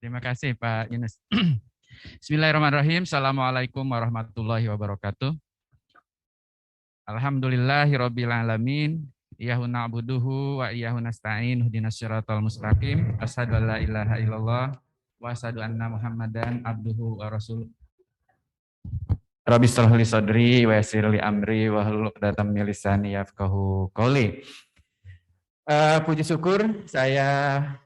Terima kasih Pak Yunus. Bismillahirrahmanirrahim. Assalamualaikum warahmatullahi wabarakatuh. Alhamdulillahirabbil alamin. Iyyahu na'buduhu wa iyyahu nasta'in. Ihdinas siratal mustaqim. Asyhadu an la ilaha illallah wa asyhadu anna Muhammadan abduhu wa rasuluh. Rabbi shrah li sadri wa yassir li amri wa hlul 'uqdatam min lisani yafqahu qouli. Puji syukur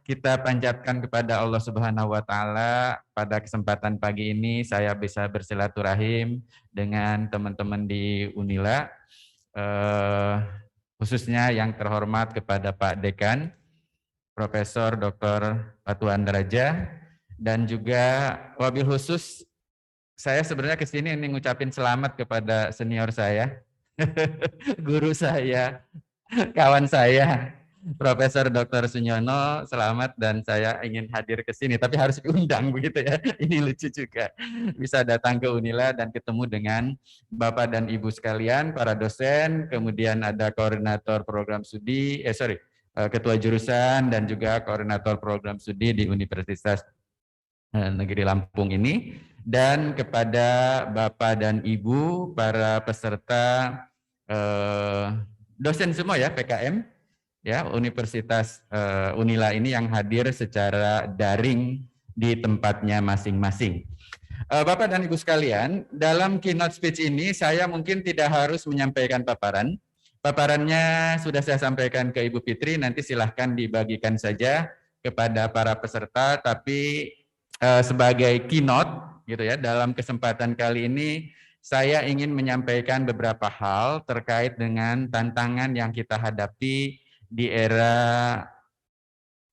kita panjatkan kepada Allah Subhanahu wa taala. Pada kesempatan pagi ini saya bisa bersilaturahim dengan teman-teman di Unila, khususnya yang terhormat kepada Pak Dekan, Profesor Dr. Patuan Daraja, dan juga wabil khusus saya sebenarnya ke sini ingin ngucapin selamat kepada senior saya, guru saya, kawan saya, Profesor Dr. Sunyono, selamat, dan saya ingin hadir ke sini, tapi harus diundang begitu ya. Ini lucu juga, bisa datang ke Unila dan ketemu dengan Bapak dan Ibu sekalian, para dosen, kemudian ada koordinator program studi, ketua jurusan dan juga koordinator program studi di Universitas Negeri Lampung ini, dan kepada Bapak dan Ibu, para peserta dosen semua ya PKM. Ya, Universitas Unila ini yang hadir secara daring di tempatnya masing-masing. Bapak dan Ibu sekalian, dalam keynote speech ini saya mungkin tidak harus menyampaikan paparan. Paparannya sudah saya sampaikan ke Ibu Fitri, nanti silahkan dibagikan saja kepada para peserta, tapi sebagai keynote gitu ya, dalam kesempatan kali ini saya ingin menyampaikan beberapa hal terkait dengan tantangan yang kita hadapi di era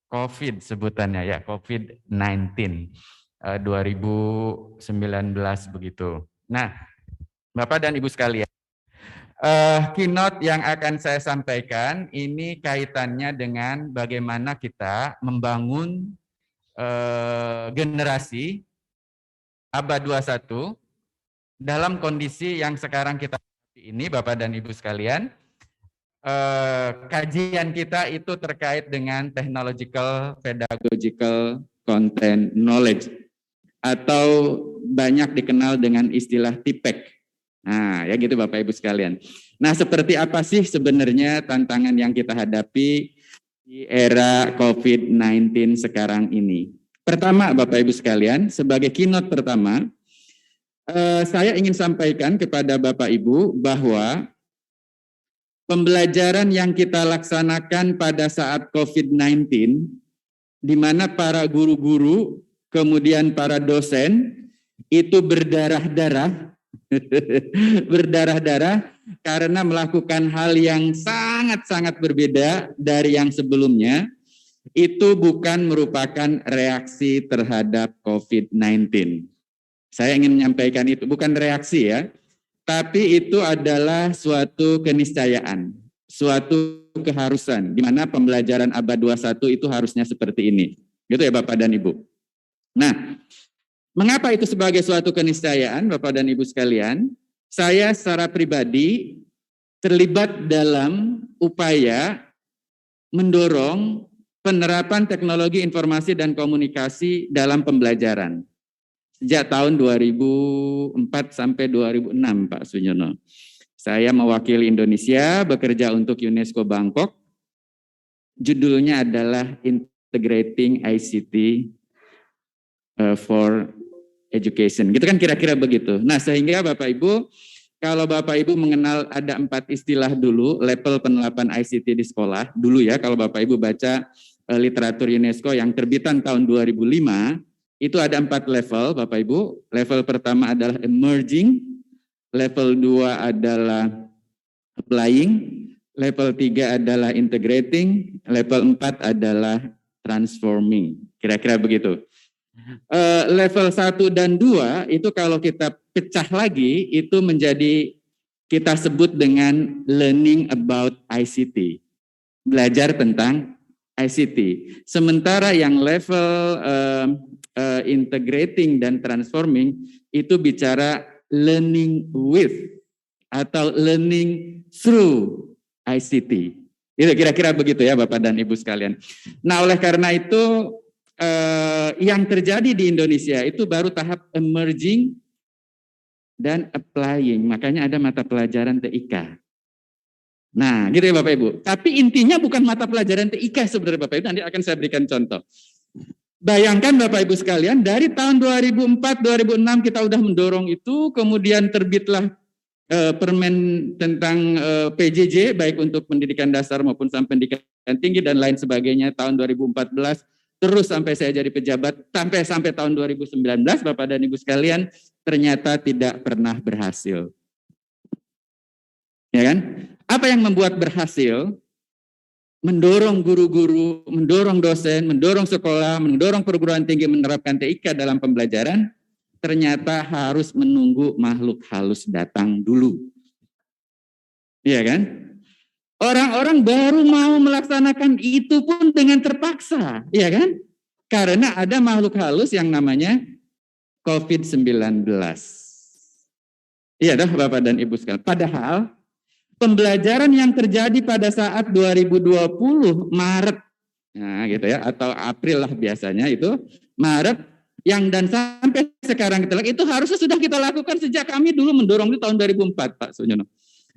COVID sebutannya ya, COVID-19 2019 begitu. Nah, Bapak dan Ibu sekalian, keynote yang akan saya sampaikan ini kaitannya dengan bagaimana kita membangun generasi abad 21 dalam kondisi yang sekarang kita ini, Bapak dan Ibu sekalian. Kajian kita itu terkait dengan technological, pedagogical, content, knowledge, atau banyak dikenal dengan istilah TPEC. Nah, ya gitu Bapak Ibu sekalian. Nah, seperti apa sih sebenarnya tantangan yang kita hadapi di era COVID-19 sekarang ini? Pertama, Bapak Ibu sekalian, sebagai keynote pertama, saya ingin sampaikan kepada Bapak Ibu bahwa pembelajaran yang kita laksanakan pada saat COVID-19, di mana para guru-guru, kemudian para dosen, itu berdarah-darah, berdarah-darah karena melakukan hal yang sangat-sangat berbeda dari yang sebelumnya. Itu bukan merupakan reaksi terhadap COVID-19. Saya ingin menyampaikan itu, bukan reaksi ya, tapi itu adalah suatu keniscayaan, suatu keharusan, di mana pembelajaran abad 21 itu harusnya seperti ini. Gitu ya Bapak dan Ibu. Nah, mengapa itu sebagai suatu keniscayaan Bapak dan Ibu sekalian? Saya secara pribadi terlibat dalam upaya mendorong penerapan teknologi informasi dan komunikasi dalam pembelajaran. Sejak tahun 2004 sampai 2006, Pak Sunyono. Saya mewakili Indonesia bekerja untuk UNESCO Bangkok. Judulnya adalah Integrating ICT for Education. Gitu kan kira-kira begitu. Nah, sehingga Bapak Ibu, kalau Bapak Ibu mengenal ada 4 istilah dulu, level penerapan ICT di sekolah. Dulu ya, kalau Bapak Ibu baca literatur UNESCO yang terbitan tahun 2005, itu ada 4 level Bapak Ibu. Level pertama adalah emerging, level 2 adalah applying, level 3 adalah integrating, level 4 adalah transforming. Kira-kira begitu. Level 1 dan 2 itu kalau kita pecah lagi itu menjadi kita sebut dengan learning about ICT. Belajar tentang ICT. Sementara yang level integrating dan transforming itu bicara learning with atau learning through ICT. Itu kira-kira begitu ya Bapak dan Ibu sekalian. Nah, oleh karena itu yang terjadi di Indonesia itu baru tahap emerging dan applying. Makanya ada mata pelajaran TIK. Nah, gitu ya Bapak Ibu. Tapi intinya bukan mata pelajaran TIK sebenarnya Bapak Ibu. Nanti akan saya berikan contoh. Bayangkan Bapak Ibu sekalian, dari tahun 2004-2006 kita udah mendorong itu, kemudian terbitlah permen tentang PJJ, baik untuk pendidikan dasar maupun sampai pendidikan tinggi dan lain sebagainya tahun 2014, terus sampai saya jadi pejabat, sampai tahun 2019, Bapak dan Ibu sekalian, ternyata tidak pernah berhasil. Ya kan? Apa yang membuat berhasil? Mendorong guru-guru, mendorong dosen, mendorong sekolah, mendorong perguruan tinggi menerapkan TIK dalam pembelajaran, ternyata harus menunggu makhluk halus datang dulu. Iya kan? Orang-orang baru mau melaksanakan itu pun dengan terpaksa, iya kan? Karena ada makhluk halus yang namanya COVID-19. Iya dah Bapak dan Ibu sekalian. Padahal pembelajaran yang terjadi pada saat 2020 Maret, nah gitu ya, atau April lah biasanya itu Maret, yang dan sampai sekarang kita lakukan itu harusnya sudah kita lakukan sejak kami dulu mendorong itu tahun 2004 Pak Sunyono.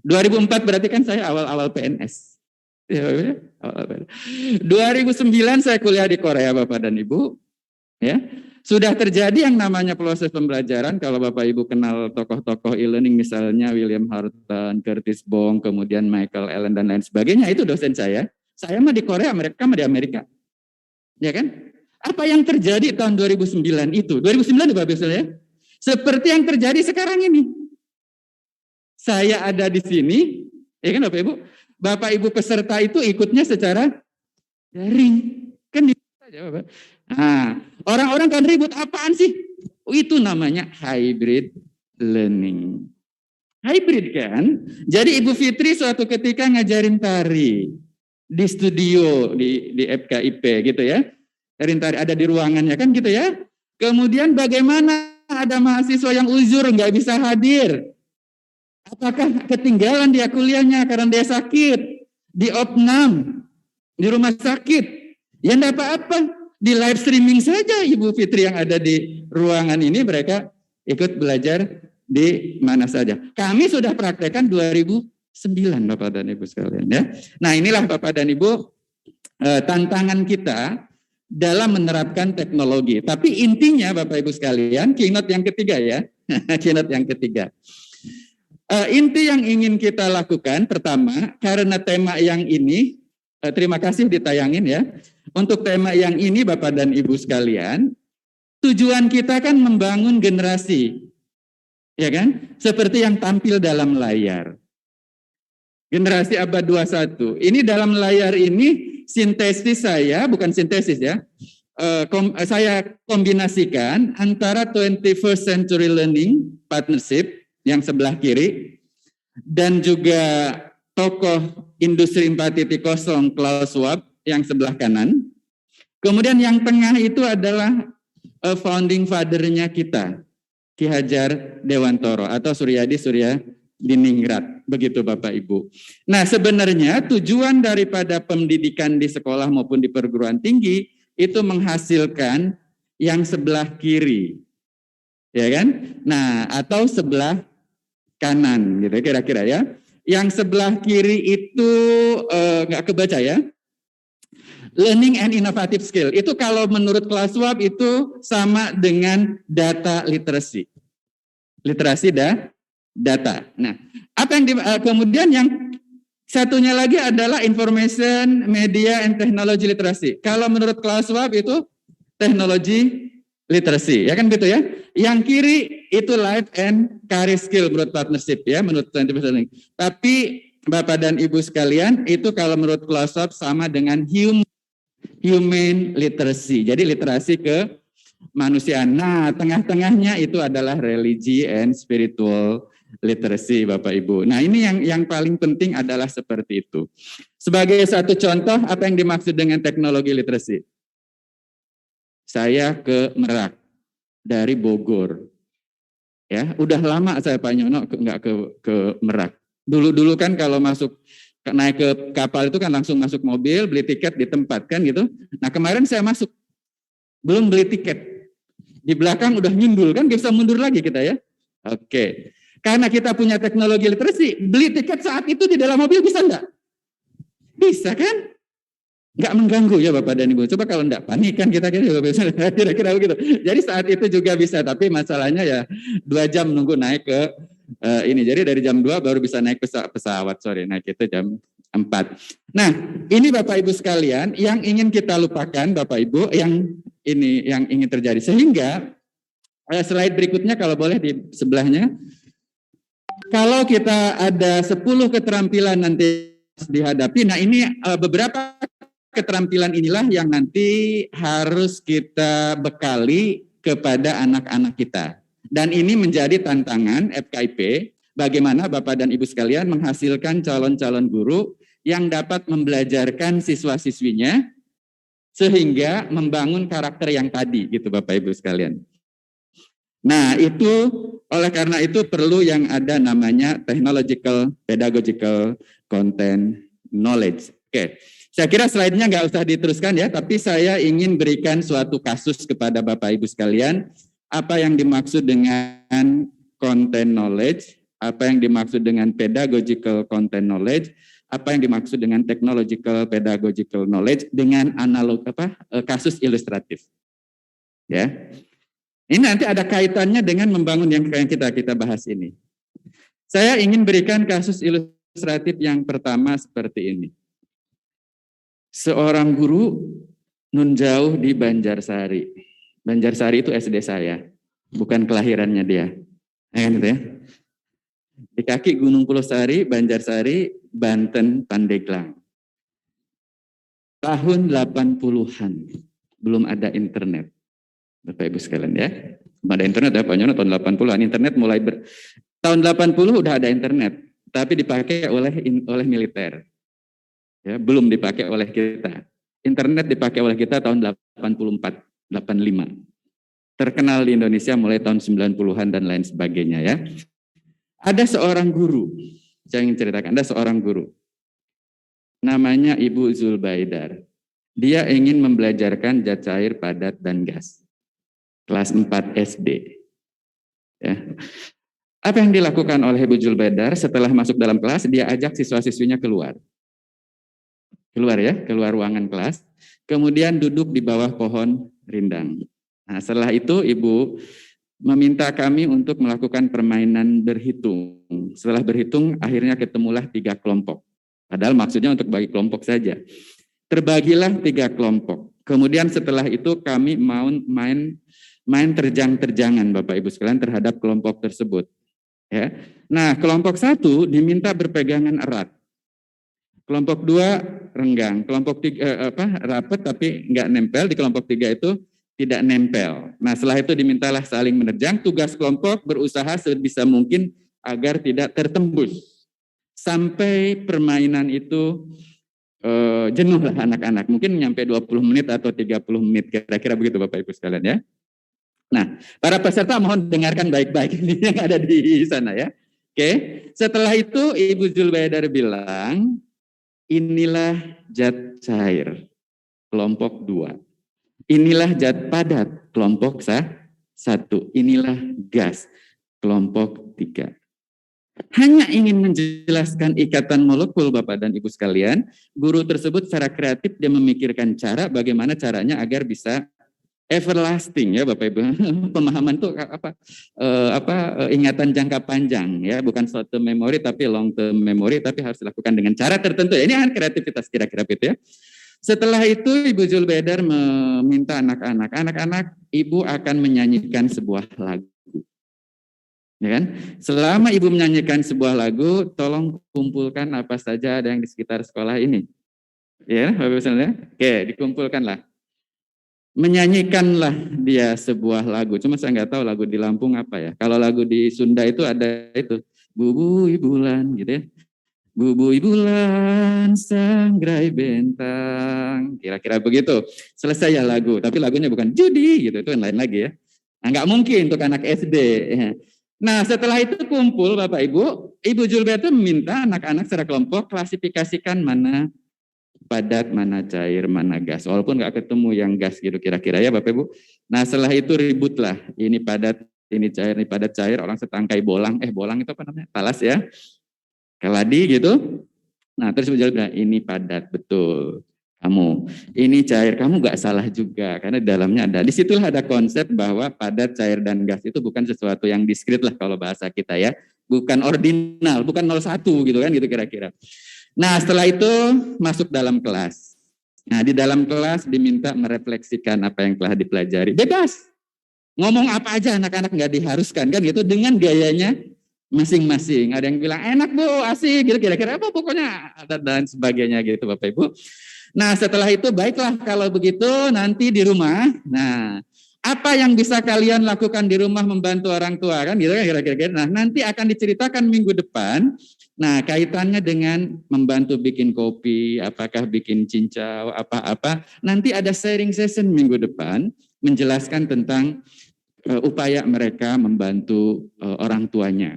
2004 berarti kan saya awal-awal PNS. 2009 saya kuliah di Korea Bapak dan Ibu, ya. Sudah terjadi yang namanya proses pembelajaran. Kalau Bapak Ibu kenal tokoh-tokoh e-learning misalnya William Horton, Curtis Bong, kemudian Michael Allen dan lain sebagainya, itu dosen saya. Saya mah di Korea, mereka mah di Amerika. Ya kan? Apa yang terjadi tahun 2009 itu? 2009 Bapak Ibu ya? Seperti yang terjadi sekarang ini. Saya ada di sini, ya kan Bapak Ibu? Bapak Ibu peserta itu ikutnya secara daring. Kan gitu saja Bapak. Nah, orang-orang kan ribut, apaan sih? Itu namanya hybrid learning. Hybrid kan? Jadi Ibu Fitri suatu ketika ngajarin tari di studio di FKIP gitu ya. Ngajarin tari ada di ruangannya kan gitu ya. Kemudian bagaimana ada mahasiswa yang uzur nggak bisa hadir? Apakah ketinggalan dia kuliahnya karena dia sakit? Di opnam, di rumah sakit? Ya enggak apa-apa. Di live streaming saja Ibu Fitri yang ada di ruangan ini, mereka ikut belajar di mana saja. Kami sudah praktekkan 2009 Bapak dan Ibu sekalian ya. Nah inilah Bapak dan Ibu tantangan kita dalam menerapkan teknologi. Tapi intinya Bapak Ibu sekalian, keynote yang ketiga ya, keynote yang ketiga. Inti yang ingin kita lakukan pertama, karena tema yang ini, terima kasih ditayangin ya. Untuk tema yang ini Bapak dan Ibu sekalian, tujuan kita kan membangun generasi, ya kan? Seperti yang tampil dalam layar. Generasi abad 21. Ini dalam layar ini sintesis saya, bukan sintesis ya, saya kombinasikan antara 21st Century Learning Partnership yang sebelah kiri, dan juga tokoh industri 4.0 Klaus Schwab yang sebelah kanan. Kemudian yang tengah itu adalah founding father-nya kita, Ki Hajar Dewantoro atau Suryadi Surya Diningrat, begitu Bapak Ibu. Nah sebenarnya tujuan daripada pendidikan di sekolah maupun di perguruan tinggi itu menghasilkan yang sebelah kiri, ya kan? Nah atau sebelah kanan gitu kira-kira ya. Yang sebelah kiri itu nggak kebaca ya. Learning and innovative skill. Itu kalau menurut Klaus Schwab itu sama dengan data literacy. Literasi data. Nah, apa yang kemudian yang satunya lagi adalah information, media, and technology literacy. Kalau menurut Klaus Schwab itu teknologi literacy, ya kan gitu ya. Yang kiri itu life and career skill menurut partnership ya, menurut scientific learning. Tapi Bapak dan Ibu sekalian, itu kalau menurut Klaus Schwab sama dengan human literacy. Jadi literasi ke manusiaan. Nah, tengah-tengahnya itu adalah religi and spiritual literacy Bapak Ibu. Nah, ini yang paling penting adalah seperti itu. Sebagai satu contoh, apa yang dimaksud dengan teknologi literasi? Saya ke Merak dari Bogor. Ya, udah lama saya Pak Nyono nggak ke Merak. Dulu kan kalau naik ke kapal itu kan langsung masuk mobil, beli tiket di tempat kan gitu. Nah kemarin saya masuk belum beli tiket. Di belakang udah nyundul, kan bisa mundur lagi kita ya. Oke. Karena kita punya teknologi literasi, beli tiket saat itu di dalam mobil bisa enggak? Bisa kan? Nggak mengganggu ya Bapak dan Ibu. Coba kalau enggak panik kan kita kira-kira begitu. Jadi saat itu juga bisa, tapi masalahnya ya 2 jam nunggu naik ke ini. Jadi dari jam 2 baru bisa naik pesawat, naik itu jam 4. Nah, ini Bapak Ibu sekalian yang ingin kita lupakan Bapak Ibu, yang ini yang ingin terjadi. Sehingga slide berikutnya kalau boleh di sebelahnya. Kalau kita ada 10 keterampilan nanti dihadapi, nah ini beberapa keterampilan inilah yang nanti harus kita bekali kepada anak-anak kita. Dan ini menjadi tantangan FKIP, bagaimana Bapak dan Ibu sekalian menghasilkan calon-calon guru yang dapat membelajarkan siswa-siswinya sehingga membangun karakter yang tadi gitu Bapak Ibu sekalian. Nah, itu oleh karena itu perlu yang ada namanya technological, pedagogical, content, knowledge. Oke. Saya kira slide-nya nggak usah diteruskan ya, tapi saya ingin berikan suatu kasus kepada Bapak Ibu sekalian, apa yang dimaksud dengan content knowledge, apa yang dimaksud dengan pedagogical content knowledge, apa yang dimaksud dengan technological pedagogical knowledge dengan analog kasus ilustratif. Ya. Ini nanti ada kaitannya dengan membangun yang kita bahas ini. Saya ingin berikan kasus ilustratif yang pertama seperti ini. Seorang guru nun jauh di Banjarsari. Banjarsari itu SD saya, bukan kelahirannya dia. Kan gitu ya. Di kaki Gunung Pulosari, Banjarsari, Banten, Pandeglang. Tahun 80-an, belum ada internet. Bapak Ibu sekalian ya. Belum ada internet ya, Pak Nyono tahun 80-an. Internet mulai tahun 80 udah ada internet, tapi dipakai oleh militer. Ya, belum dipakai oleh kita. Internet dipakai oleh kita tahun 84, 85. Terkenal di Indonesia mulai tahun 90-an dan lain sebagainya ya. Ada seorang guru, saya ingin ceritakan, ada seorang guru. Namanya Ibu Zulbaidar. Dia ingin membelajarkan zat cair, padat, dan gas. Kelas 4 SD. Ya. Apa yang dilakukan oleh Ibu Zulbaidar setelah masuk dalam kelas, dia ajak siswa-siswinya keluar. Keluar ya, keluar ruangan kelas, kemudian duduk di bawah pohon rindang. Nah, setelah itu Ibu meminta kami untuk melakukan permainan berhitung. Setelah berhitung, akhirnya ketemulah 3 kelompok. Padahal maksudnya untuk bagi kelompok saja. Terbagilah 3 kelompok. Kemudian setelah itu kami mau main terjang-terjangan Bapak Ibu sekalian terhadap kelompok tersebut. Ya. Nah, kelompok 1 diminta berpegangan erat. Kelompok 2 renggang, kelompok 3 rapat tapi enggak nempel, di kelompok 3 itu tidak nempel. Nah, setelah itu dimintalah saling menerjang, tugas kelompok berusaha sebisa mungkin agar tidak tertembus. Sampai permainan itu jenuh lah anak-anak, mungkin nyampe 20 menit atau 30 menit, kira-kira begitu Bapak Ibu sekalian ya. Nah, para peserta mohon dengarkan baik-baik ini yang ada di sana ya. Oke, setelah itu Ibu Zulbaidar bilang, inilah zat cair, kelompok 2. Inilah zat padat, kelompok 1. Inilah gas, kelompok 3. Hanya ingin menjelaskan ikatan molekul Bapak dan Ibu sekalian, guru tersebut secara kreatif dia memikirkan cara bagaimana caranya agar bisa everlasting ya Bapak Ibu. Pemahaman itu ingatan jangka panjang ya, bukan short term memory tapi long term memory, tapi harus dilakukan dengan cara tertentu. Ini kan kreativitas kira-kira gitu ya. Setelah itu Ibu Zulbaidar meminta anak-anak, Ibu akan menyanyikan sebuah lagu. Ya kan? Selama Ibu menyanyikan sebuah lagu, tolong kumpulkan apa saja ada yang di sekitar sekolah ini. Ya, Bapak Ibu ya? Oke, dikumpulkanlah. Menyanyikanlah dia sebuah lagu. Cuma saya nggak tahu lagu di Lampung apa ya. Kalau lagu di Sunda itu ada itu, Bubui Bulan gitu ya. Bubui bulan sangrai bentang. Kira-kira begitu. Selesai ya lagu. Tapi lagunya bukan judi gitu. Itu yang lain lagi ya. Nah, nggak mungkin untuk anak SD. Nah, setelah itu kumpul Bapak Ibu. Ibu Zulbaidar meminta anak-anak secara kelompok klasifikasikan mana padat, mana cair, mana gas. Walaupun nggak ketemu yang gas gitu kira-kira ya Bapak Ibu. Nah setelah itu ributlah, ini padat, ini cair, ini padat cair, orang setangkai bolang, bolang itu apa namanya? Talas ya, keladi gitu. Nah terus menjawab, ini padat, betul. Kamu, ini cair, kamu nggak salah juga, karena di dalamnya ada. Disitulah ada konsep bahwa padat, cair, dan gas itu bukan sesuatu yang diskrit lah kalau bahasa kita ya. Bukan ordinal, bukan 01 gitu kan, gitu kira-kira. Nah setelah itu masuk dalam kelas. Nah di dalam kelas diminta merefleksikan apa yang telah dipelajari. Bebas, ngomong apa aja anak-anak nggak diharuskan kan gitu, dengan gayanya masing-masing. Ada yang bilang enak Bu, asik gitu kira-kira apa pokoknya dan sebagainya gitu Bapak Ibu. Nah setelah itu baiklah kalau begitu nanti di rumah. Nah apa yang bisa kalian lakukan di rumah membantu orang tua kan gitu kan kira-kira. Nah nanti akan diceritakan minggu depan. Nah kaitannya dengan membantu bikin kopi, apakah bikin cincau, apa-apa. Nanti ada sharing session minggu depan menjelaskan tentang upaya mereka membantu orang tuanya.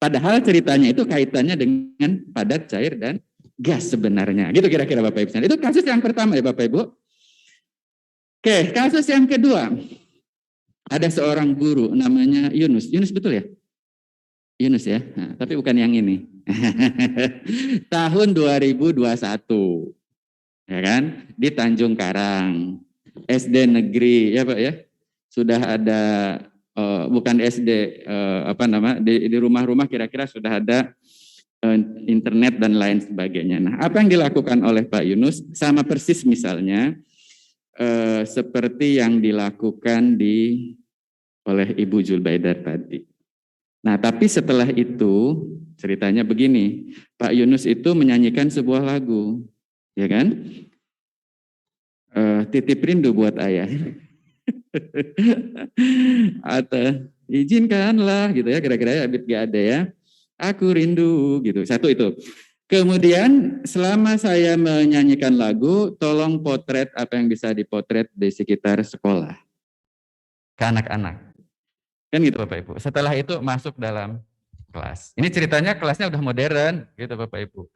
Padahal ceritanya itu kaitannya dengan padat, cair, dan gas sebenarnya. Gitu kira-kira Bapak Ibu. Itu kasus yang pertama ya Bapak Ibu. Oke, kasus yang kedua. Ada seorang guru namanya Yunus. Yunus betul ya? Yunus ya, nah, tapi bukan yang ini. Tahun 2021. Ya kan? Di Tanjung Karang. SD negeri ya Pak ya. Sudah ada bukan SD di rumah-rumah kira-kira sudah ada internet dan lain sebagainya. Nah, apa yang dilakukan oleh Pak Yunus sama persis misalnya seperti yang dilakukan oleh Ibu Julbaidar tadi. Nah, tapi setelah itu ceritanya begini, Pak Yunus itu menyanyikan sebuah lagu, ya kan? Titip rindu buat ayah. Atau izinkanlah gitu ya, kira-kira gak ada ya. Aku rindu gitu. Satu itu. Kemudian selama saya menyanyikan lagu, tolong potret apa yang bisa dipotret di sekitar sekolah ke anak-anak. Kan gitu Bapak Ibu. Setelah itu masuk dalam kelas. Ini ceritanya kelasnya udah modern gitu Bapak Ibu.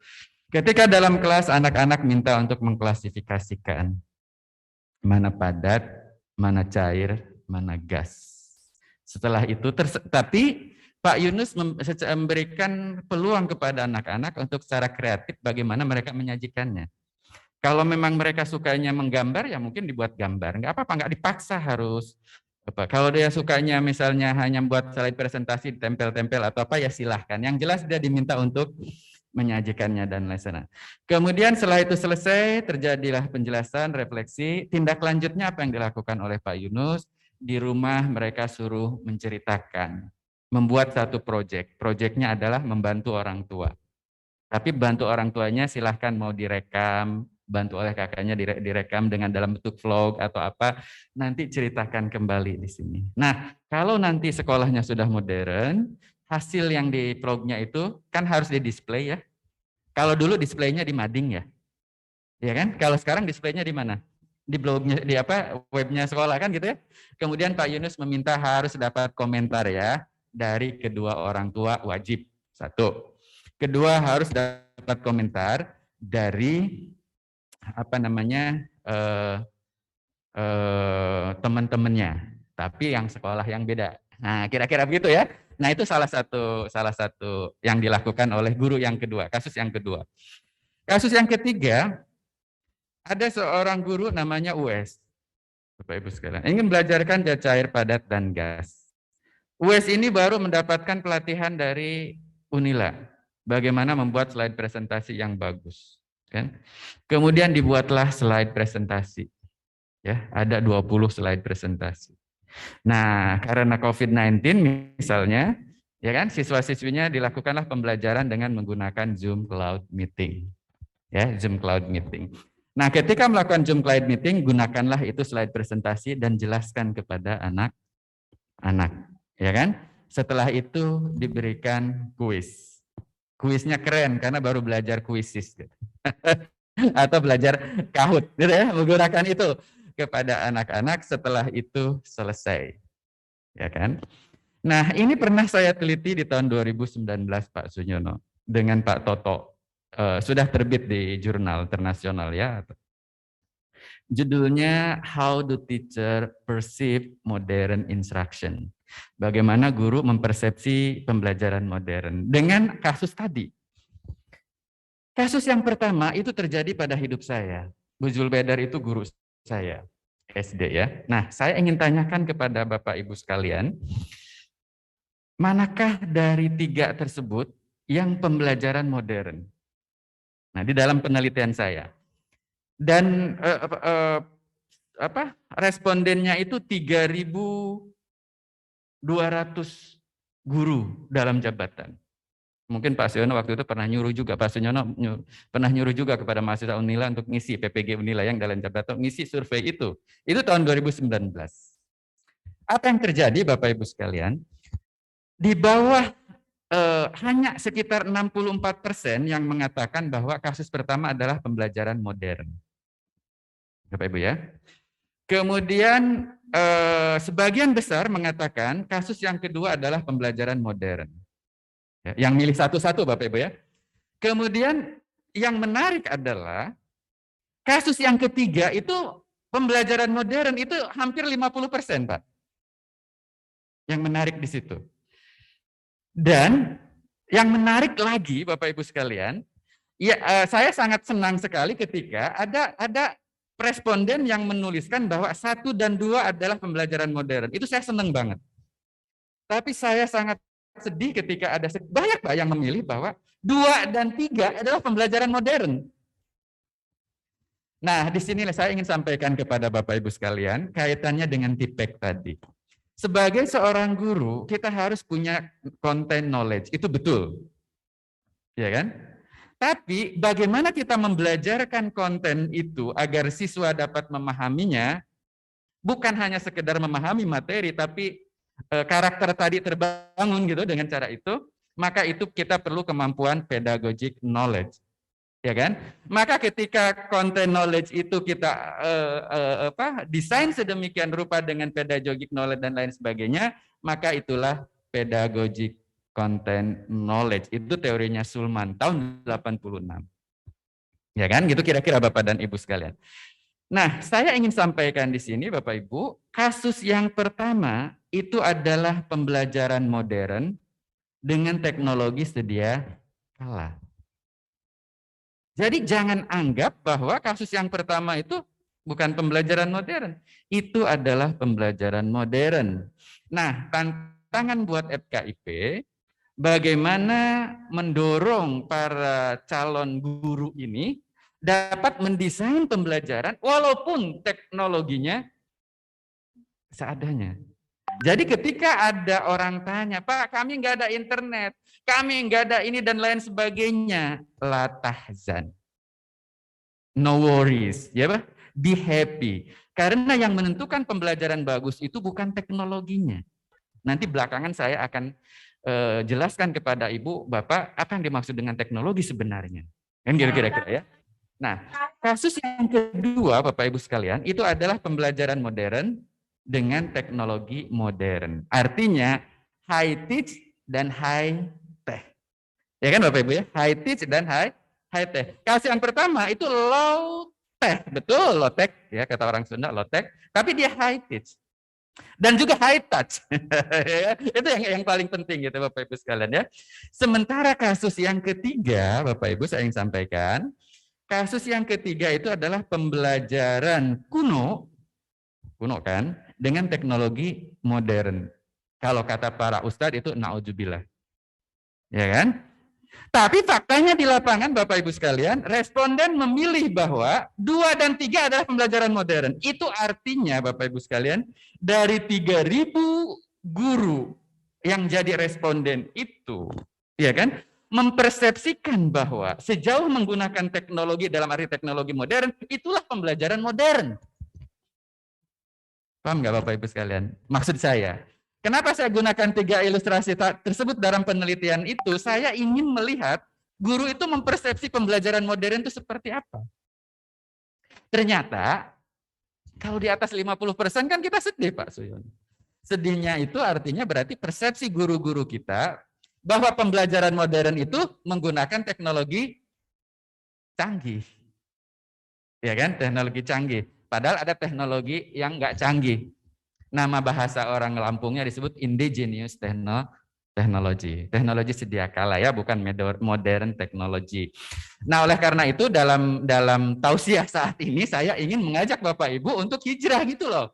Ketika dalam kelas anak-anak minta untuk mengklasifikasikan mana padat, mana cair, mana gas. Setelah itu tapi Pak Yunus memberikan peluang kepada anak-anak untuk secara kreatif bagaimana mereka menyajikannya. Kalau memang mereka sukanya menggambar, ya mungkin dibuat gambar. Nggak apa-apa, nggak dipaksa harus. Kalau dia sukanya misalnya hanya buat slide presentasi, tempel-tempel atau apa, ya silahkan. Yang jelas dia diminta untuk menyajikannya dan lain-lain. Kemudian setelah itu selesai, terjadilah penjelasan, refleksi. Tindak lanjutnya apa yang dilakukan oleh Pak Yunus? Di rumah mereka suruh menceritakan. Membuat satu proyek. Proyeknya adalah membantu orang tua. Tapi bantu orang tuanya silahkan mau direkam, bantu oleh kakaknya direkam dengan dalam bentuk vlog atau apa, nanti ceritakan kembali di sini. Nah, kalau nanti sekolahnya sudah modern, hasil yang di vlognya itu kan harus di-display ya. Kalau dulu displaynya di mading ya. Ya kan? Kalau sekarang displaynya di mana? Di blognya, di webnya sekolah kan gitu ya. Kemudian Pak Yunus meminta harus dapat komentar ya dari kedua orang tua wajib. Satu. Kedua harus dapat komentar dari teman-temannya, tapi yang sekolah yang beda. Nah, kira-kira begitu ya. Nah, itu salah satu yang dilakukan oleh guru yang kedua, kasus yang kedua. Kasus yang ketiga, ada seorang guru namanya US. Bapak Ibu sekalian, ingin belajarkan cair, padat, dan gas. US ini baru mendapatkan pelatihan dari Unila, bagaimana membuat slide presentasi yang bagus. Kan? Kemudian dibuatlah slide presentasi. Ya, ada 20 slide presentasi. Nah, karena COVID-19 misalnya, ya kan, siswa-siswinya dilakukanlah pembelajaran dengan menggunakan Zoom Cloud Meeting. Ya, Zoom Cloud Meeting. Nah, ketika melakukan Zoom Cloud Meeting, gunakanlah itu slide presentasi dan jelaskan kepada anak-anak, ya kan? Setelah itu diberikan kuis. Kuisnya keren karena baru belajar kuisis gitu. Atau belajar Kahoot gitu ya, menggunakan itu kepada anak-anak. Setelah itu selesai. Ya kan? Nah, ini pernah saya teliti di tahun 2019 Pak Sunyono dengan Pak Toto. Sudah terbit di jurnal internasional ya. Judulnya How do Teacher Perceive Modern Instruction? Bagaimana guru mempersepsi pembelajaran modern dengan kasus tadi. Kasus yang pertama itu terjadi pada hidup saya. Bu Zulbedar itu guru saya, SD ya. Nah, saya ingin tanyakan kepada Bapak Ibu sekalian, manakah dari tiga tersebut yang pembelajaran modern? Nah, di dalam penelitian saya. Dan respondennya itu 3.200 guru dalam jabatan. Mungkin Pak Siono waktu itu pernah nyuruh juga, Pak Siono pernah nyuruh juga kepada mahasiswa Unila untuk ngisi PPG Unila yang dalam jabatan, ngisi survei itu. Itu tahun 2019. Apa yang terjadi Bapak Ibu sekalian? Di bawah hanya sekitar 64% yang mengatakan bahwa kasus pertama adalah pembelajaran modern. Bapak Ibu ya. Kemudian sebagian besar mengatakan kasus yang kedua adalah pembelajaran modern. Yang milih satu-satu Bapak Ibu ya. Kemudian yang menarik adalah kasus yang ketiga itu pembelajaran modern itu hampir 50%, Pak. Yang menarik di situ. Dan yang menarik lagi Bapak Ibu sekalian, ya saya sangat senang sekali ketika ada responden yang menuliskan bahwa 1 dan 2 adalah pembelajaran modern. Itu saya senang banget. Tapi saya sangat sedih ketika ada banyak Pak yang memilih bahwa 2 dan 3 adalah pembelajaran modern. Nah, di sinilah saya ingin sampaikan kepada Bapak Ibu sekalian kaitannya dengan TPEC tadi. Sebagai seorang guru, kita harus punya content knowledge. Itu betul. Ya kan? Tapi bagaimana kita membelajarkan konten itu agar siswa dapat memahaminya, bukan hanya sekedar memahami materi, tapi karakter tadi terbangun gitu dengan cara itu, maka itu kita perlu kemampuan pedagogic knowledge. Ya kan? Maka ketika content knowledge itu kita desain sedemikian rupa dengan pedagogic knowledge dan lain sebagainya, maka itulah pedagogic content knowledge. Itu teorinya Sulman tahun 86. Ya kan? Gitu kira-kira Bapak dan Ibu sekalian. Nah, saya ingin sampaikan di sini Bapak Ibu, kasus yang pertama itu adalah pembelajaran modern dengan teknologi sedia kala. Jadi jangan anggap bahwa kasus yang pertama itu bukan pembelajaran modern. Itu adalah pembelajaran modern. Nah, tantangan buat FKIP, bagaimana mendorong para calon guru ini dapat mendesain pembelajaran walaupun teknologinya seadanya. Jadi ketika ada orang tanya, Pak, kami nggak ada internet, kami nggak ada ini dan lain sebagainya, la tahzan, no worries, ya Pak, be happy. Karena yang menentukan pembelajaran bagus itu bukan teknologinya. Nanti belakangan saya akan jelaskan kepada Ibu, Bapak, apa yang dimaksud dengan teknologi sebenarnya. Kan kira-kira ya. Nah, kasus yang kedua, Bapak Ibu sekalian, itu adalah pembelajaran modern dengan teknologi modern. Artinya high teach dan high tech. Ya kan Bapak Ibu ya? High teach dan high tech. Kasus yang pertama itu low tech. Betul, low tech ya kata orang Sunda, low tech, tapi dia high teach. Dan juga high touch. Itu yang paling penting gitu Bapak Ibu sekalian ya. Sementara kasus yang ketiga, Bapak Ibu saya ingin sampaikan, kasus yang ketiga itu adalah pembelajaran kuno kan, dengan teknologi modern. Kalau kata para ustadz itu naudzubillah. Ya kan? Tapi faktanya di lapangan Bapak Ibu sekalian, responden memilih bahwa 2 dan 3 adalah pembelajaran modern. Itu artinya Bapak Ibu sekalian, dari 3.000 guru yang jadi responden itu, ya kan, mempersepsikan bahwa sejauh menggunakan teknologi dalam arti teknologi modern, itulah pembelajaran modern. Paham nggak Bapak Ibu sekalian? Maksud saya, kenapa saya gunakan 3 ilustrasi tersebut dalam penelitian itu? Saya ingin melihat guru itu mempersepsi pembelajaran modern itu seperti apa. Ternyata, kalau di atas 50% kan kita sedih Pak Suyon. Sedihnya itu artinya berarti persepsi guru-guru kita bahwa pembelajaran modern itu menggunakan teknologi canggih. Ya kan, teknologi canggih. Padahal ada teknologi yang nggak canggih. Nama bahasa orang Lampungnya disebut indigenous technology. Teknologi sedia kala ya, bukan modern teknologi. Nah, oleh karena itu dalam tausiah saat ini saya ingin mengajak Bapak Ibu untuk hijrah gitu loh.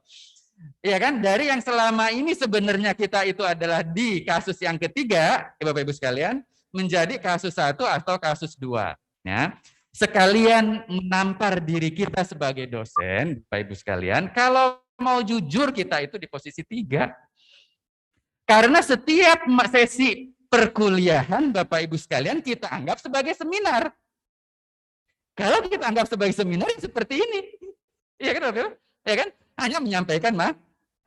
Ya kan, dari yang selama ini sebenarnya kita itu adalah di kasus yang ketiga, Bapak Ibu sekalian, menjadi kasus 1 atau kasus 2. Ya. Sekalian menampar diri kita sebagai dosen, Bapak Ibu sekalian, kalau mau jujur kita itu di posisi 3. Karena setiap sesi perkuliahan Bapak Ibu sekalian kita anggap sebagai seminar. Kalau kita anggap sebagai seminar seperti ini. Iya kan Bapak Ibu? Ya kan? Hanya menyampaikan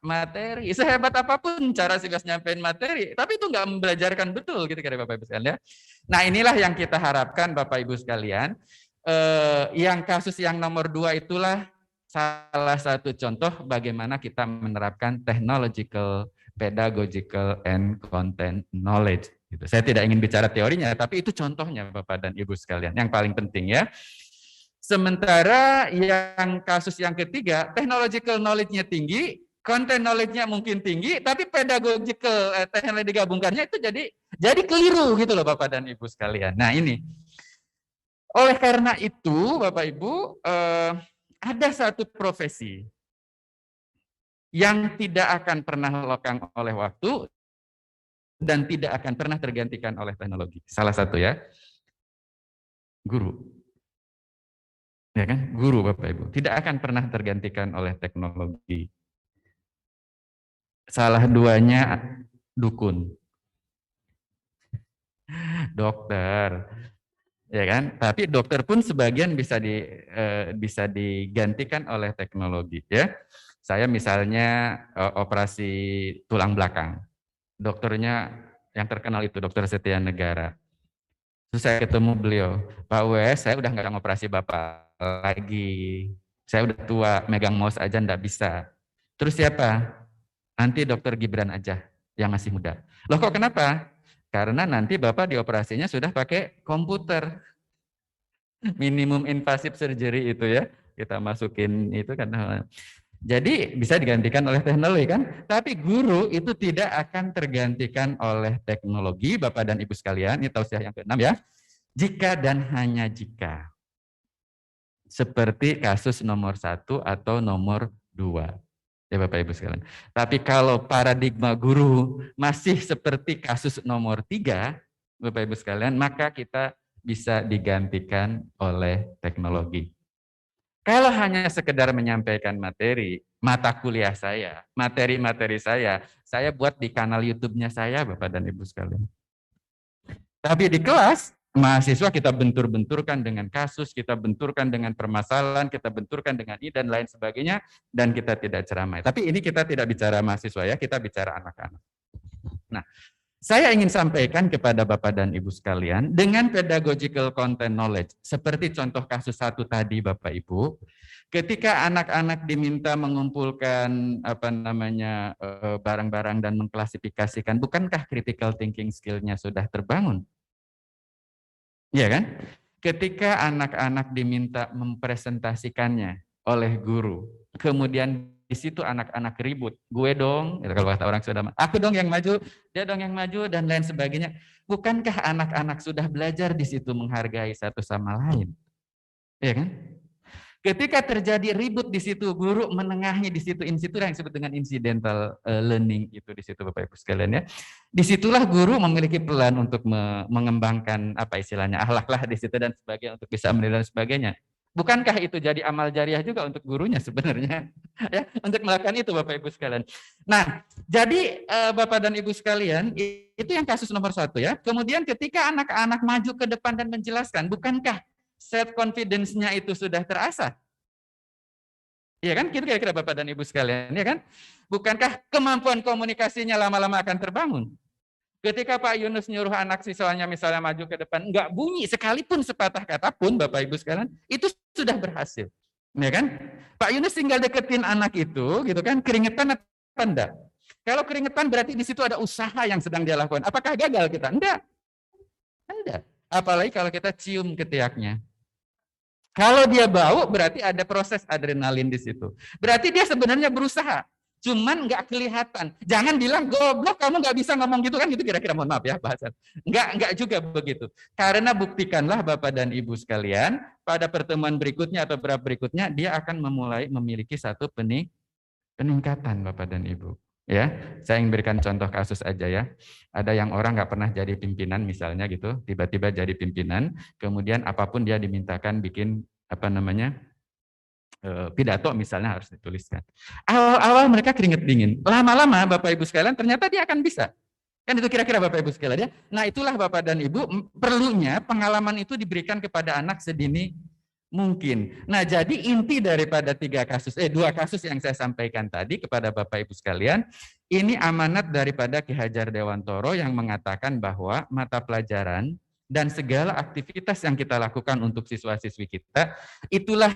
materi. Sehebat apapun cara Sigas nyampein materi, tapi itu nggak membelajarkan betul gitu kira Bapak Ibu sekalian ya. Nah, inilah yang kita harapkan Bapak Ibu sekalian. Yang kasus yang nomor 2 itulah salah satu contoh bagaimana kita menerapkan technological, pedagogical, and content knowledge. Gitu. Saya tidak ingin bicara teorinya, tapi itu contohnya Bapak dan Ibu sekalian. Yang paling penting ya. Sementara yang kasus yang ketiga, technological knowledge-nya tinggi, content knowledge-nya mungkin tinggi, tapi pedagogical teknologi digabungkannya itu jadi keliru gitu loh Bapak dan Ibu sekalian. Nah ini, oleh karena itu Bapak Ibu, ada satu profesi yang tidak akan pernah lekang oleh waktu dan tidak akan pernah tergantikan oleh teknologi. Salah satu ya, guru. Ya kan, guru Bapak Ibu tidak akan pernah tergantikan oleh teknologi. Salah duanya dukun, dokter, ya kan? Tapi dokter pun sebagian bisa digantikan oleh teknologi. Ya, saya misalnya operasi tulang belakang, dokternya yang terkenal itu Dokter Setia Negara. Terus saya ketemu beliau, Pak WS, saya udah nggak ngoperasi Bapak lagi. Saya udah tua, megang mouse aja nggak bisa. Terus siapa? Nanti Dokter Gibran aja yang masih muda. Loh kok kenapa? Karena nanti Bapak dioperasinya sudah pakai komputer. Minimum invasive surgery itu ya. Kita masukin itu kan. Jadi bisa digantikan oleh teknologi kan? Tapi guru itu tidak akan tergantikan oleh teknologi, Bapak dan Ibu sekalian. Ini tausiah yang ke-6 ya. Jika dan hanya jika. Seperti kasus nomor 1 atau nomor 2. Ya Bapak Ibu sekalian. Tapi kalau paradigma guru masih seperti kasus nomor 3, Bapak Ibu sekalian, maka kita bisa digantikan oleh teknologi. Kalau hanya sekedar menyampaikan materi, mata kuliah saya, materi-materi saya buat di kanal YouTube-nya saya, Bapak dan Ibu sekalian. Tapi di kelas, mahasiswa kita bentur-benturkan dengan kasus, kita benturkan dengan permasalahan, kita benturkan dengan ini dan lain sebagainya, dan kita tidak ceramai. Tapi ini kita tidak bicara mahasiswa ya, kita bicara anak-anak. Nah, saya ingin sampaikan kepada Bapak dan Ibu sekalian, dengan pedagogical content knowledge, seperti contoh kasus 1 tadi Bapak Ibu, ketika anak-anak diminta mengumpulkan barang-barang dan mengklasifikasikan, bukankah critical thinking skill-nya sudah terbangun? Iya kan? Ketika anak-anak diminta mempresentasikannya oleh guru, kemudian di situ anak-anak ribut, gue dong, kalau kata orang sudah, aku dong yang maju, dia dong yang maju, dan lain sebagainya. Bukankah anak-anak sudah belajar di situ menghargai satu sama lain? Iya kan? Ketika terjadi ribut di situ, guru menengahi di situ, yang disebut dengan incidental learning itu di situ Bapak Ibu sekalian ya. Disitulah guru memiliki peran untuk mengembangkan apa istilahnya akhlak lah di situ dan sebagainya untuk bisa menilai dan sebagainya. Bukankah itu jadi amal jariah juga untuk gurunya sebenarnya ya untuk melakukan itu Bapak Ibu sekalian. Nah, jadi Bapak dan Ibu sekalian itu yang kasus nomor 1 ya. Kemudian ketika anak-anak maju ke depan dan menjelaskan, bukankah self confidence-nya itu sudah terasah? Iya kan? Kira-kira Bapak dan Ibu sekalian, ya kan? Bukankah kemampuan komunikasinya lama-lama akan terbangun? Ketika Pak Yunus nyuruh anak siswanya misalnya maju ke depan, enggak bunyi sekalipun sepatah kata pun Bapak Ibu sekalian, itu sudah berhasil. Ya kan? Pak Yunus tinggal deketin anak itu, gitu kan, keringetan apa enggak? Kalau keringetan berarti di situ ada usaha yang sedang dia lakukan. Apakah gagal kita? Enggak. Enggak. Apalagi kalau kita cium ketiaknya. Kalau dia bau, berarti ada proses adrenalin di situ. Berarti dia sebenarnya berusaha, cuman nggak kelihatan. Jangan bilang goblok kamu nggak bisa ngomong gitu kan, gitu kira-kira, mohon maaf ya bahasan. Nggak juga begitu. Karena buktikanlah Bapak dan Ibu sekalian, pada pertemuan berikutnya atau beberapa berikutnya dia akan memulai memiliki satu peningkatan Bapak dan Ibu. Ya, saya ingin berikan contoh kasus aja ya. Ada yang orang nggak pernah jadi pimpinan misalnya gitu, tiba-tiba jadi pimpinan, kemudian apapun dia dimintakan bikin apa namanya pidato misalnya harus dituliskan. Awal-awal mereka keringet dingin, lama-lama Bapak Ibu sekalian ternyata dia akan bisa. Kan itu kira-kira Bapak Ibu sekalian ya. Nah itulah Bapak dan Ibu perlunya pengalaman itu diberikan kepada anak sedini mungkin. Nah, jadi inti daripada dua kasus yang saya sampaikan tadi kepada Bapak Ibu sekalian, ini amanat daripada Ki Hajar Dewantoro yang mengatakan bahwa mata pelajaran dan segala aktivitas yang kita lakukan untuk siswa-siswi kita, itulah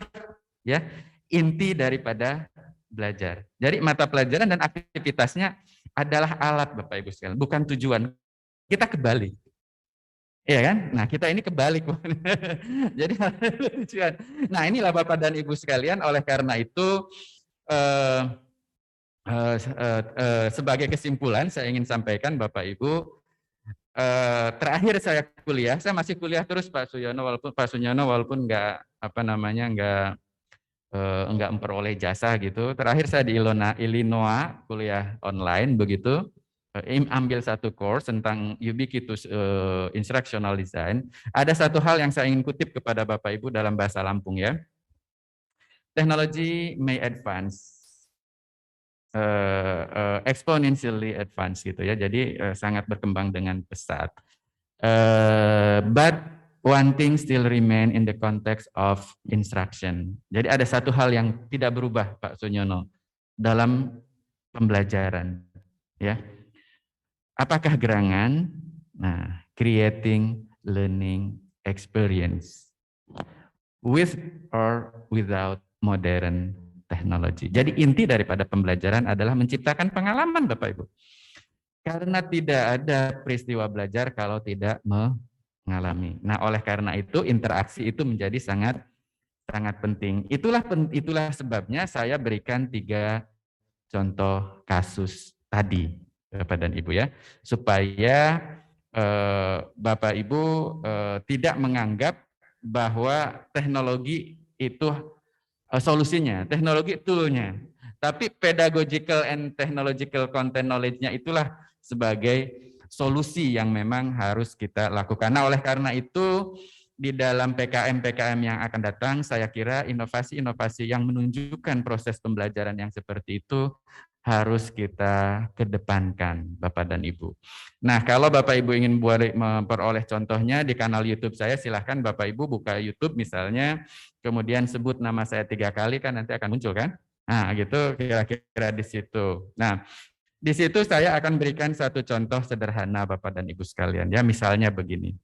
ya inti daripada belajar. Jadi mata pelajaran dan aktivitasnya adalah alat Bapak Ibu sekalian, bukan tujuan. Kita kebalik. Iya kan? Nah, kita ini kebalik. Jadi tujuan. Nah, inilah Bapak dan Ibu sekalian, oleh karena itu sebagai kesimpulan saya ingin sampaikan Bapak Ibu, terakhir saya kuliah, saya masih kuliah terus Pak Sunyono walaupun enggak memperoleh jasa gitu. Terakhir saya di Illinois kuliah online begitu. Ambil satu course tentang ubiquitous instructional design. Ada satu hal yang saya ingin kutip kepada Bapak Ibu dalam bahasa Lampung ya. Technology may advance, exponentially advance gitu ya. Jadi sangat berkembang dengan pesat. But one thing still remain in the context of instruction. Jadi ada satu hal yang tidak berubah Pak Sunyono dalam pembelajaran ya. Apakah gerangan? Nah, creating learning experience with or without modern technology. Jadi inti daripada pembelajaran adalah menciptakan pengalaman Bapak Ibu. Karena tidak ada peristiwa belajar kalau tidak mengalami. Nah, oleh karena itu interaksi itu menjadi sangat penting. Itulah sebabnya saya berikan 3 contoh kasus tadi Bapak dan Ibu ya, supaya Bapak Ibu tidak menganggap bahwa teknologi itu solusinya, teknologi tool-nya, tapi pedagogical and technological content knowledge-nya itulah sebagai solusi yang memang harus kita lakukan. Nah, oleh karena itu di dalam PKM yang akan datang, saya kira inovasi-inovasi yang menunjukkan proses pembelajaran yang seperti itu harus kita kedepankan, Bapak dan Ibu. Nah, kalau Bapak Ibu ingin memperoleh contohnya di kanal YouTube saya, silahkan Bapak Ibu buka YouTube misalnya, kemudian sebut nama saya 3 kali kan nanti akan muncul kan? Nah, gitu kira-kira di situ. Nah, di situ saya akan berikan satu contoh sederhana Bapak dan Ibu sekalian ya, misalnya begini.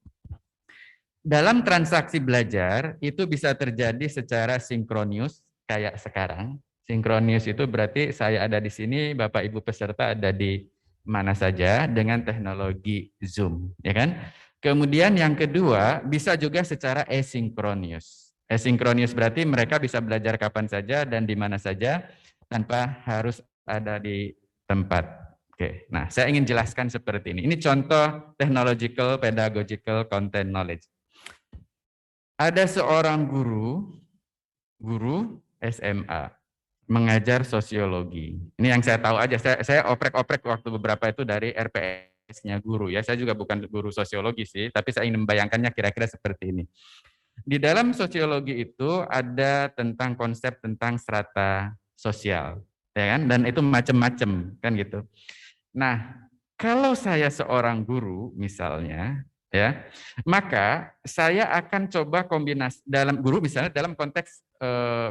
Dalam transaksi belajar itu bisa terjadi secara sinkronus kayak sekarang. Sinkronus itu berarti saya ada di sini, Bapak Ibu peserta ada di mana saja dengan teknologi Zoom, ya kan? Kemudian yang kedua bisa juga secara asinkronus. Asinkronus berarti mereka bisa belajar kapan saja dan di mana saja tanpa harus ada di tempat. Oke, nah saya ingin jelaskan seperti ini. Ini contoh technological, pedagogical, content knowledge. Ada seorang guru SMA mengajar sosiologi. Ini yang saya tahu aja. Saya oprek-oprek waktu beberapa itu dari RPS-nya guru ya. Saya juga bukan guru sosiologi sih, tapi saya ingin membayangkannya kira-kira seperti ini. Di dalam sosiologi itu ada tentang konsep tentang strata sosial, ya kan? Dan itu macam-macam kan gitu. Nah, kalau saya seorang guru misalnya, ya, maka saya akan coba kombinasi dalam guru misalnya dalam konteks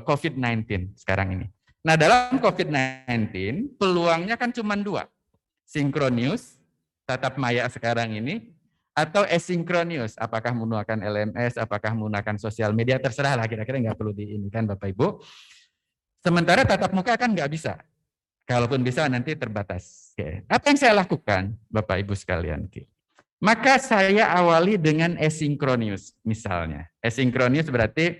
COVID-19 sekarang ini. Nah, dalam COVID-19 peluangnya kan cuma 2, sinkronius, tatap maya sekarang ini, atau asinkronus, apakah menggunakan LMS, apakah menggunakan sosial media, terserah lah kira-kira nggak perlu diinikan Bapak Ibu. Sementara tatap muka kan nggak bisa. Kalaupun bisa nanti terbatas. Oke. Apa yang saya lakukan Bapak Ibu sekalian? Oke. Maka saya awali dengan asinkronus misalnya. Asinkronus berarti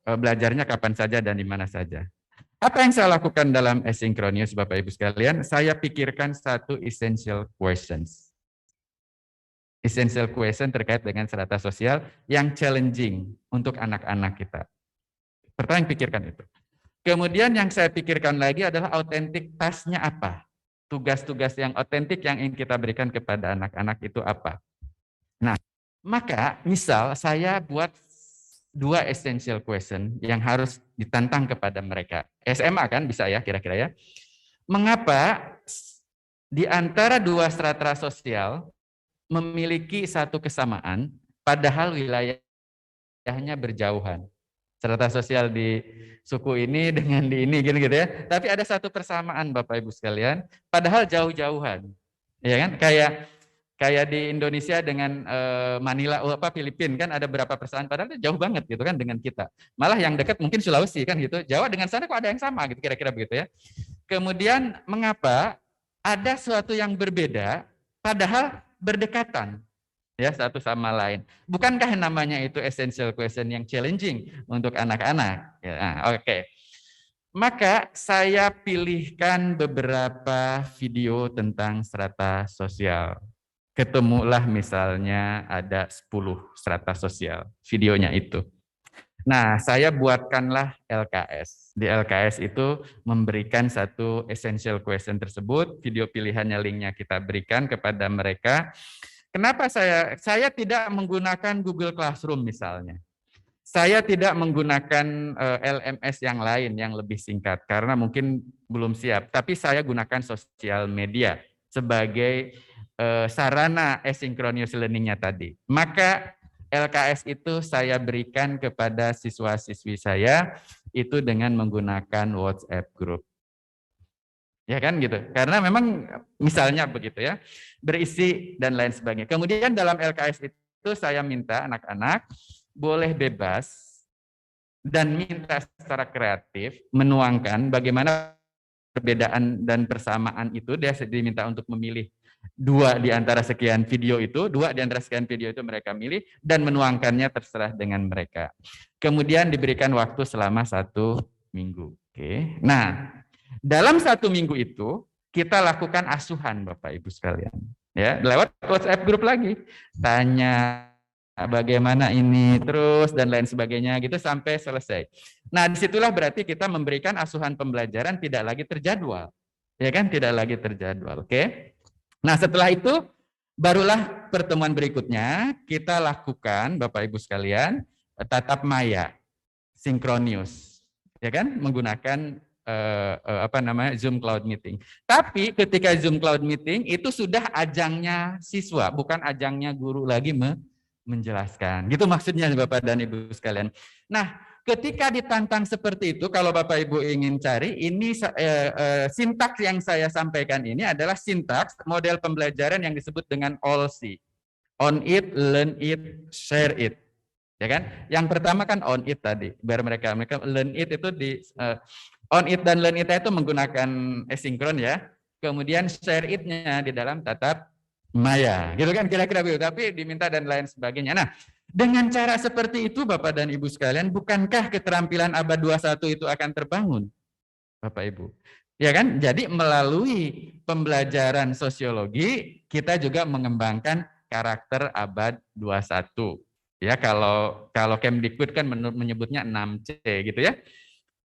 belajarnya kapan saja dan di mana saja. Apa yang saya lakukan dalam asynchronous, Bapak Ibu sekalian? Saya pikirkan satu essential questions. Essential question terkait dengan strata sosial yang challenging untuk anak-anak kita. Pertama yang pikirkan itu. Kemudian yang saya pikirkan lagi adalah authentic task-nya apa? Tugas-tugas yang otentik yang ingin kita berikan kepada anak-anak itu apa? Nah, maka misal saya buat 2 essential question yang harus ditantang kepada mereka. SMA kan bisa ya kira-kira ya. Mengapa di antara 2 strata sosial memiliki satu kesamaan padahal wilayahnya berjauhan? Strata sosial di suku ini dengan di ini gitu ya. Tapi ada satu persamaan Bapak Ibu sekalian, padahal jauh-jauhan. Ya kan? Kayak di Indonesia dengan Manila, Filipina kan ada berapa persamaan, padahal itu jauh banget gitu kan dengan kita. Malah yang dekat mungkin Sulawesi kan gitu. Jawa dengan sana kok ada yang sama gitu kira-kira begitu ya. Kemudian mengapa ada suatu yang berbeda padahal berdekatan ya satu sama lain. Bukankah namanya itu essential question yang challenging untuk anak-anak? Ya, oke. Maka saya pilihkan beberapa video tentang strata sosial. Ketemulah misalnya ada 10 strata sosial, videonya itu. Nah, saya buatkanlah LKS. Di LKS itu memberikan satu essential question tersebut, video pilihannya linknya kita berikan kepada mereka. Kenapa saya tidak menggunakan Google Classroom misalnya. Saya tidak menggunakan LMS yang lain yang lebih singkat karena mungkin belum siap, tapi saya gunakan sosial media sebagai sarana asynchronous learning-nya tadi. Maka LKS itu saya berikan kepada siswa-siswi saya itu dengan menggunakan WhatsApp group. Ya kan gitu. Karena memang misalnya begitu ya, berisi dan lain sebagainya. Kemudian dalam LKS itu saya minta anak-anak boleh bebas dan minta secara kreatif menuangkan bagaimana perbedaan dan persamaan itu. Dia diminta untuk memilih 2 di antara sekian video itu, 2 di antara sekian video itu mereka milih dan menuangkannya terserah dengan mereka. Kemudian diberikan waktu selama 1 minggu. Oke. Nah, dalam 1 minggu itu kita lakukan asuhan Bapak Ibu sekalian. Ya, lewat WhatsApp grup lagi. Tanya bagaimana ini terus dan lain sebagainya gitu sampai selesai. Nah, disitulah berarti kita memberikan asuhan pembelajaran tidak lagi terjadwal. Ya kan, tidak lagi terjadwal. Oke. Nah, setelah itu barulah pertemuan berikutnya kita lakukan Bapak Ibu sekalian tatap maya sinkronius. Ya kan, menggunakan Zoom Cloud Meeting. Tapi ketika Zoom Cloud Meeting itu sudah ajangnya siswa, bukan ajangnya guru lagi menjelaskan. Gitu maksudnya Bapak dan Ibu sekalian. Nah, ketika ditantang seperti itu, kalau Bapak Ibu ingin cari, ini sintaks yang saya sampaikan ini adalah sintaks model pembelajaran yang disebut dengan OLC. On it, learn it, share it. Ya kan? Yang pertama kan on it tadi, biar mereka learn it itu di on it dan learn it itu menggunakan asinkron ya. Kemudian share it-nya di dalam tatap maya. Gitu kan kira-kira begitu, tapi diminta dan lain sebagainya. Nah, dengan cara seperti itu Bapak dan Ibu sekalian, bukankah keterampilan abad 21 itu akan terbangun? Bapak Ibu. Ya kan? Jadi melalui pembelajaran sosiologi kita juga mengembangkan karakter abad 21. Ya, kalau Kemdikbud kan menyebutnya 6C gitu ya.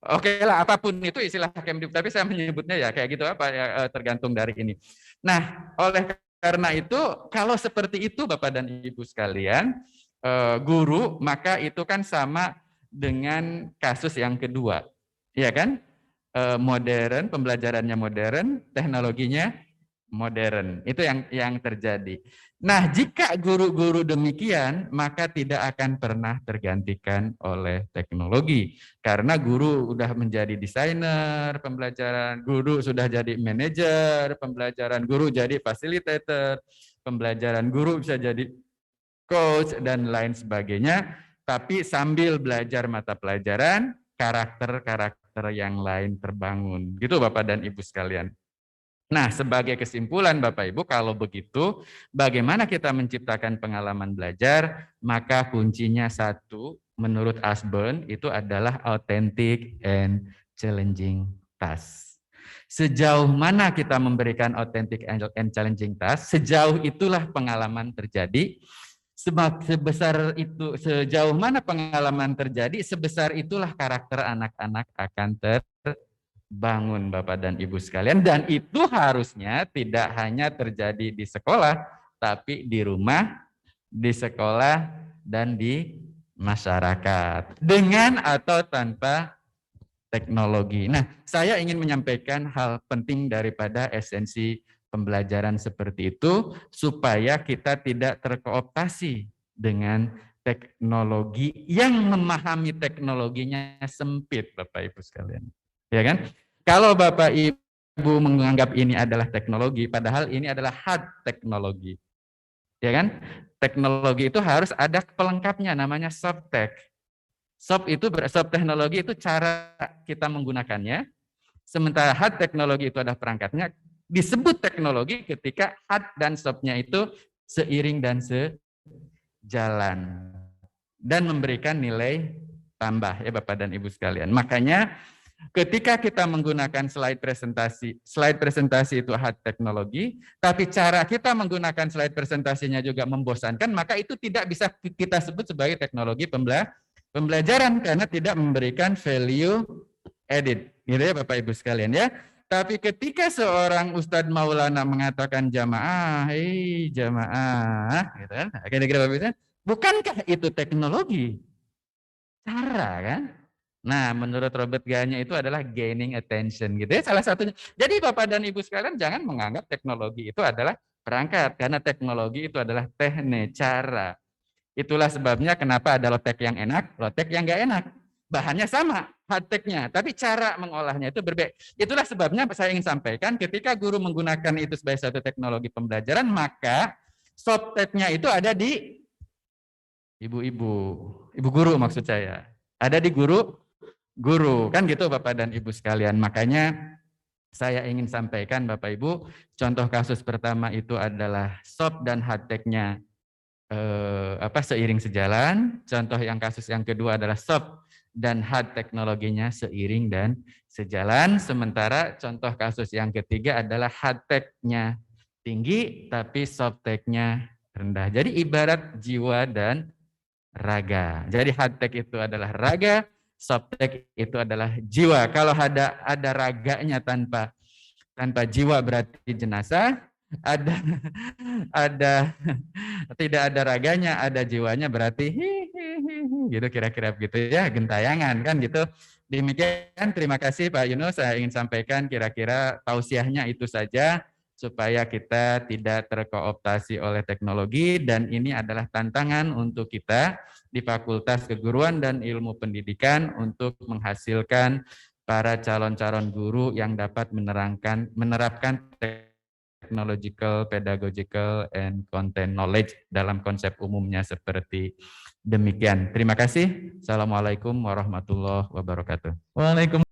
Oke lah, apapun itu istilah Kemdikbud, tapi saya menyebutnya ya kayak gitu apa ya, tergantung dari ini. Nah, oleh karena itu kalau seperti itu Bapak dan Ibu sekalian, guru maka itu kan sama dengan kasus yang kedua. Iya kan? Modern, pembelajarannya modern, teknologinya modern. Itu yang terjadi. Nah, jika guru-guru demikian, maka tidak akan pernah tergantikan oleh teknologi. Karena guru sudah menjadi desainer pembelajaran, guru sudah jadi manajer pembelajaran, guru jadi facilitator pembelajaran, guru bisa jadi coach dan lain sebagainya. Tapi sambil belajar mata pelajaran, karakter-karakter yang lain terbangun. Gitu Bapak dan Ibu sekalian. Nah, sebagai kesimpulan Bapak Ibu, kalau begitu, bagaimana kita menciptakan pengalaman belajar? Maka kuncinya satu, menurut Ashburn, itu adalah authentic and challenging task. Sejauh mana kita memberikan authentic and challenging task, sejauh itulah pengalaman terjadi. Sebesar itu, sejauh mana pengalaman terjadi, sebesar itulah karakter anak-anak akan terbangun, Bapak dan Ibu sekalian. Dan itu harusnya tidak hanya terjadi di sekolah, tapi di rumah, di sekolah, dan di masyarakat. Dengan atau tanpa teknologi. Nah, saya ingin menyampaikan hal penting daripada esensi pembelajaran seperti itu, supaya kita tidak terkooptasi dengan teknologi yang memahami teknologinya sempit, Bapak Ibu sekalian. Ya kan? Kalau Bapak Ibu menganggap ini adalah teknologi, padahal ini adalah hard teknologi. Ya kan? Teknologi itu harus ada pelengkapnya, namanya soft tech. Soft teknologi itu cara kita menggunakannya, sementara hard teknologi itu adalah perangkatnya. Disebut teknologi ketika hard dan soft-nya itu seiring dan sejalan dan memberikan nilai tambah, ya Bapak dan Ibu sekalian. Makanya ketika kita menggunakan slide presentasi itu hard teknologi, tapi cara kita menggunakan slide presentasinya juga membosankan, maka itu tidak bisa kita sebut sebagai teknologi pembelajaran karena tidak memberikan value added, gitu ya Bapak Ibu sekalian ya. Tapi ketika seorang Ustadz Maulana mengatakan jamaah, jamaah, gitu kan? Kira-kira Bapak Ibu, bukankah itu teknologi? Cara kan? Nah, menurut Robert Gagne itu adalah gaining attention, gitu ya, salah satunya. Jadi Bapak dan Ibu sekalian jangan menganggap teknologi itu adalah perangkat, karena teknologi itu adalah teknik, cara. Itulah sebabnya kenapa ada lotek yang enak, lotek yang nggak enak. Bahannya sama, hardtech-nya, tapi cara mengolahnya itu berbeda. Itulah sebabnya saya ingin sampaikan, ketika guru menggunakan itu sebagai satu teknologi pembelajaran, maka soft tech-nya itu ada di ibu guru maksud saya. Ada di guru, kan gitu Bapak dan Ibu sekalian. Makanya saya ingin sampaikan Bapak Ibu, contoh kasus pertama itu adalah soft dan hardtech-nya seiring sejalan. Contoh yang kasus yang kedua adalah soft dan hard teknologinya seiring dan sejalan. Sementara contoh kasus yang ketiga adalah hard tech-nya tinggi tapi soft tech-nya rendah. Jadi ibarat jiwa dan raga. Jadi hard tech itu adalah raga, soft tech itu adalah jiwa. Kalau ada raganya tanpa jiwa berarti jenazah, ada tidak ada raganya, ada jiwanya berarti gitu kira-kira begitu ya, gentayangan kan gitu. Demikian, terima kasih Pak Yunus, saya ingin sampaikan kira-kira tausiahnya itu saja supaya kita tidak terkooptasi oleh teknologi, dan ini adalah tantangan untuk kita di Fakultas Keguruan dan Ilmu Pendidikan untuk menghasilkan para calon-calon guru yang dapat menerapkan technological, pedagogical, and content knowledge dalam konsep umumnya seperti demikian. Terima kasih. Assalamualaikum warahmatullahi wabarakatuh. Waalaikumsalam.